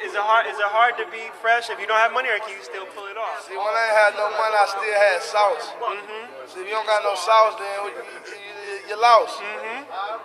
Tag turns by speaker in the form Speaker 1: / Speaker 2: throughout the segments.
Speaker 1: Is it hard to be fresh if you don't have money, or can you still pull it off?
Speaker 2: See, when I ain't had no money, I still had sauce. See, if you don't got no sauce, then you're lost.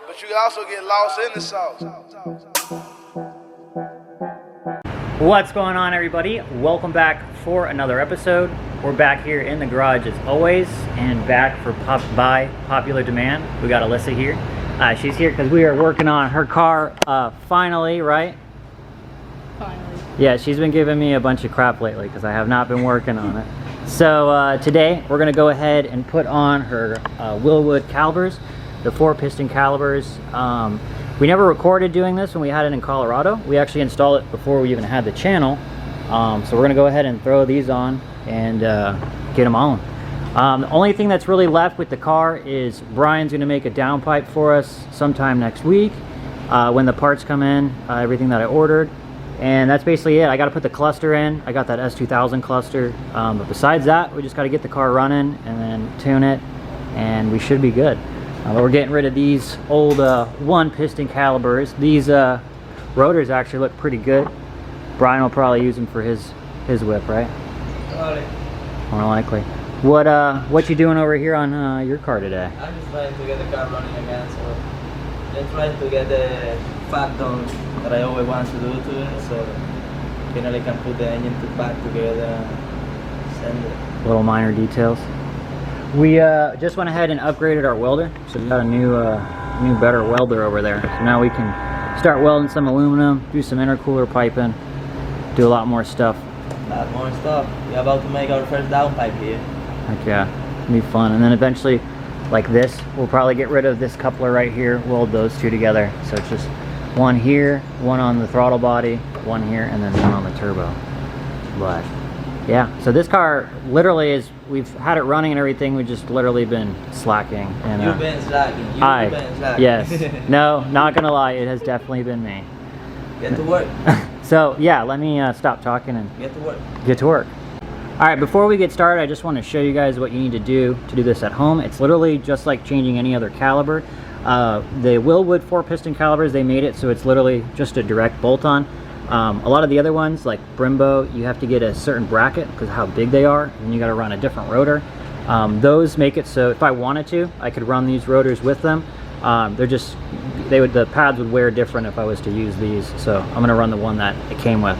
Speaker 2: But you can also get lost in the sauce.
Speaker 3: What's going on, everybody? Welcome back for another episode. We're back here in the garage as always, and back for by popular demand. We got Alyssa here. She's here because we are working on her car finally, right?
Speaker 4: Finally.
Speaker 3: Yeah, she's been giving me a bunch of crap lately because I have not been working on it. So today we're going to go ahead and put on her Wilwood calipers, the 4-piston calipers. We never recorded doing this when we had it in Colorado. We actually installed it before we even had the channel. So we're going to go ahead and throw these on and get them on. The only thing that's really left with the car is Bryan's going to make a downpipe for us sometime next week when the parts come in, everything that I ordered. And that's basically it. I got to put the cluster in. I got that S2000 cluster. But besides that, we just got to get the car running and then tune it, and we should be good. We're getting rid of these old 1-piston calipers. These rotors actually look pretty good. Bryan will probably use them for his whip, right? More likely. What you doing over here on your car today?
Speaker 5: I'm just trying to get the car running again, so just trying to get the factor that I always wanted to do to it, so finally can put the engine back together and send it.
Speaker 3: Little minor details. We just went ahead and upgraded our welder, so we got a new better welder over there. So now we can start welding some aluminum, do some intercooler piping, do a lot more stuff.
Speaker 5: A lot more stuff. We're about to make our first downpipe here.
Speaker 3: Heck yeah, it'll be fun. And then eventually, like this, we'll probably get rid of this coupler right here, weld those two together. So it's just one here, one on the throttle body, one here, and then one on the turbo. But yeah, so this car literally is, we've had it running and everything, we've just literally been slacking. And
Speaker 5: You've been slacking. You've been slacking.
Speaker 3: Yes. No, not gonna lie, it has definitely been me.
Speaker 5: Get to work.
Speaker 3: So yeah, let me stop talking and
Speaker 5: Get to work.
Speaker 3: get to work. All right, before we get started, I just want to show you guys what you need to do this at home. It's literally just like changing any other caliber. The Wilwood 4-piston calipers, they made it so it's literally just a direct bolt-on. A lot of the other ones, like Brembo, you have to get a certain bracket because of how big they are, and you got to run a different rotor. Those make it so if I wanted to, I could run these rotors with them. The pads would wear different if I was to use these. So I'm going to run the one that it came with,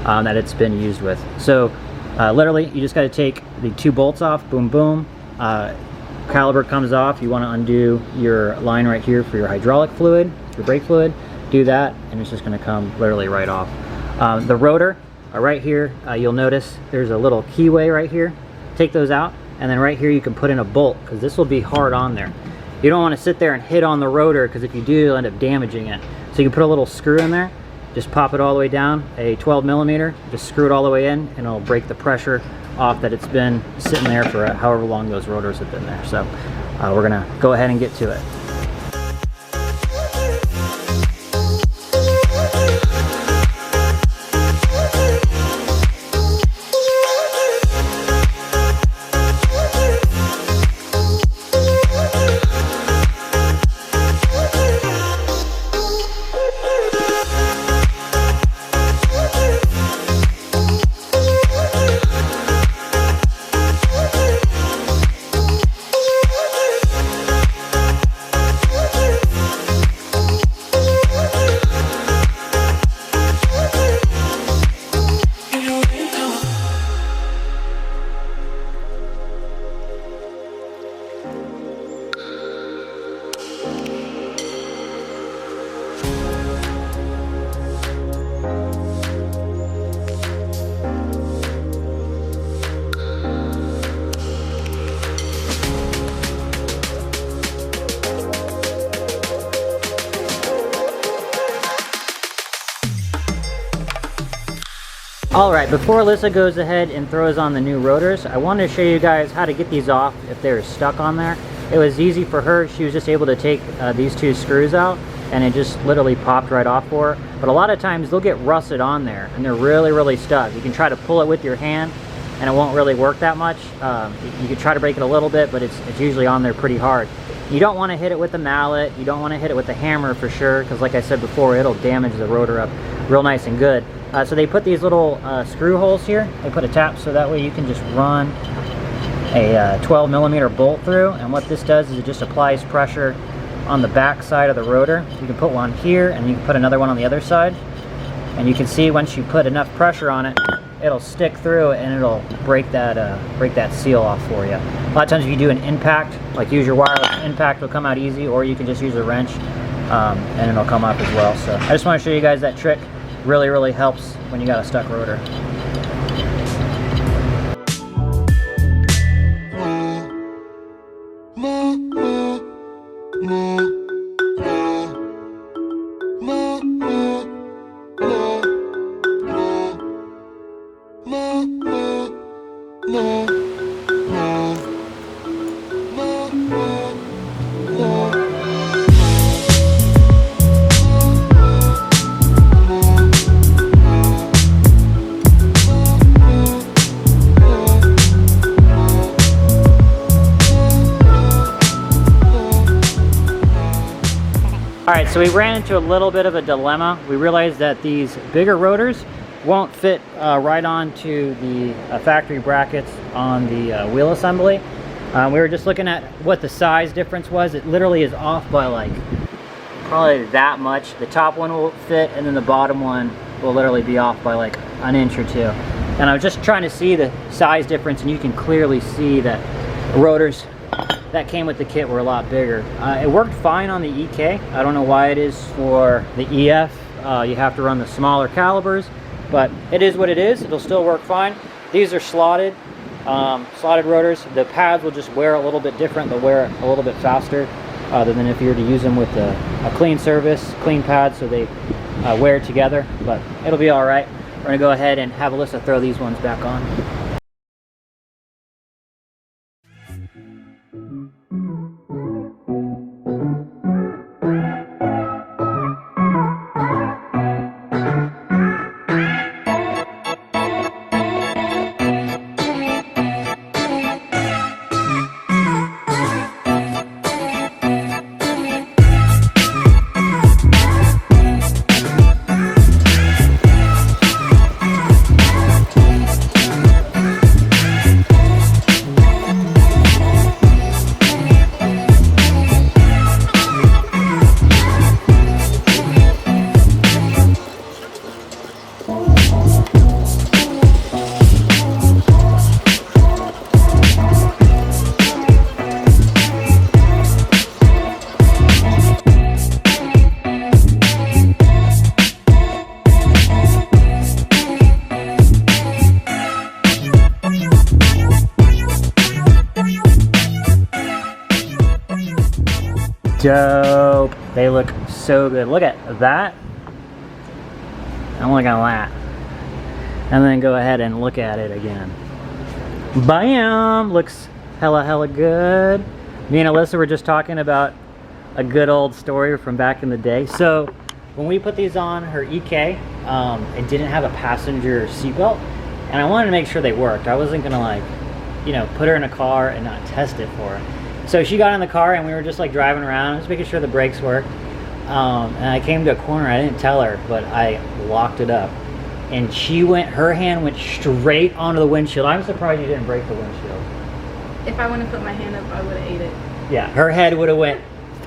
Speaker 3: that it's been used with. So literally, you just got to take the 2 bolts off, boom, boom. Caliper comes off. You want to undo your line right here for your hydraulic fluid, your brake fluid. Do that, and it's just going to come literally right off. The rotor, right here, you'll notice there's a little keyway right here. Take those out, and then right here you can put in a bolt, because this will be hard on there. You don't want to sit there and hit on the rotor, because if you do, you'll end up damaging it. So you can put a little screw in there, just pop it all the way down, a 12mm, just screw it all the way in, and it'll break the pressure off that it's been sitting there for however long those rotors have been there. So we're going to go ahead and get to it. Alright, before Alyssa goes ahead and throws on the new rotors, I wanted to show you guys how to get these off if they're stuck on there. It was easy for her. She was just able to take these 2 screws out, and it just literally popped right off for her. But a lot of times they'll get rusted on there, and they're really stuck. You can try to pull it with your hand, and it won't really work that much. You can try to break it a little bit, but it's usually on there pretty hard. You don't want to hit it with a mallet. You don't want to hit it with a hammer for sure, because like I said before, it'll damage the rotor up real nice and good. So they put these little screw holes here. They put a tap so that way you can just run a 12 millimeter bolt through, and what this does is it just applies pressure on the back side of the rotor. You can put one here and you can put another one on the other side, and you can see once you put enough pressure on it, it'll stick through and it'll break that seal off for you. A lot of times if you do an impact, like use your wireless impact, will come out easy, or you can just use a wrench and it'll come up as well. So I just want to show you guys that trick. Really helps when you got a stuck rotor. Alright, so we ran into a little bit of a dilemma. We realized that these bigger rotors won't fit right onto the factory brackets on the wheel assembly. We were just looking at what the size difference was. It literally is off by like probably that much. The top one will fit, and then the bottom one will literally be off by like an inch or two. And I was just trying to see the size difference, and you can clearly see that the rotors that came with the kit were a lot bigger. It worked fine on the EK. I don't know why it is for the EF. You have to run the smaller calibers, but it is what it is. It'll still work fine. These are slotted rotors. The pads will just wear a little bit different. They'll wear a little bit faster than if you were to use them with a clean surface, clean pad, so they wear together, but it'll be all right. We're gonna go ahead and have Alyssa throw these ones back on. Dope. They look so good. Look at that. And look at that. And then go ahead and look at it again. Bam! Looks hella good. Me and Alyssa were just talking about a good old story from back in the day. So when we put these on her EK, it didn't have a passenger seatbelt, and I wanted to make sure they worked. I wasn't gonna, like, you know, put her in a car and not test it for her. So she got in the car and we were just like driving around, just making sure the brakes worked. And I came to a corner. I didn't tell her, but I locked it up, and her hand went straight onto the windshield. I'm surprised you didn't break the windshield.
Speaker 4: If I wouldn't have put my hand up, I would have ate it.
Speaker 3: Yeah, her head would have went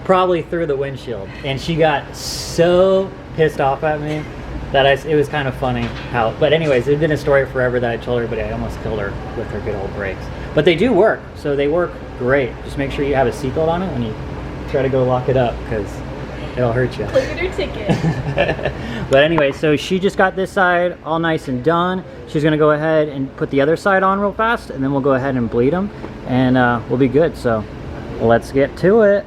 Speaker 3: probably through the windshield, and she got so pissed off at me that it was kind of funny how. But anyways, it's been a story forever that I told everybody I almost killed her with her good old brakes. But they do work, so they work great. Just make sure you have a seatbelt on it when you try to go lock it up, because it'll hurt you.
Speaker 4: Look at her ticket.
Speaker 3: But anyway, so she just got this side all nice and done. She's gonna go ahead and put the other side on real fast, and then we'll go ahead and bleed them, and we'll be good. So let's get to it.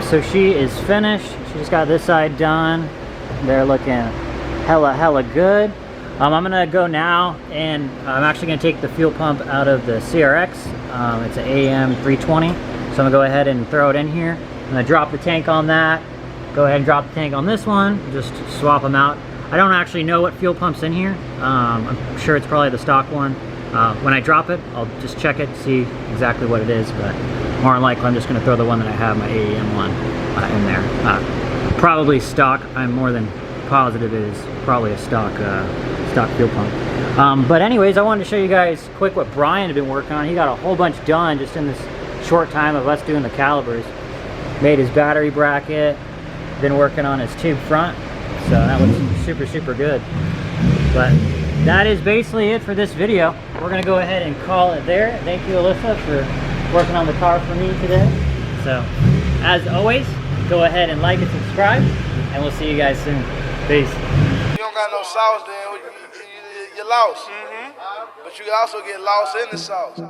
Speaker 3: So she is finished. She just got this side done. They're looking hella good. I'm gonna go now, and I'm actually gonna take the fuel pump out of the CRX. It's an AM 320, so I'm gonna go ahead and throw it in here. I'm gonna drop the tank on that. Go ahead and drop the tank on this one. Just swap them out. I don't actually know what fuel pump's in here. I'm sure it's probably the stock one. When I drop it, I'll just check it, see exactly what it is, but more than likely I'm just gonna throw the one that I have, my AEM one, in there. Probably stock. I'm more than positive it is probably a stock fuel pump. But anyways, I wanted to show you guys quick what Bryan had been working on. He got a whole bunch done just in this short time of us doing the calibers. Made his battery bracket, been working on his tube front, so that looks super good. But that is basically it for this video. We're gonna go ahead and call it there. Thank you, Alyssa, for working on the car for me today. So as always, go ahead and like and subscribe, and we'll see you guys soon. Peace.
Speaker 2: You don't got no sauce, then you're lost. But you can also get lost in the sauce.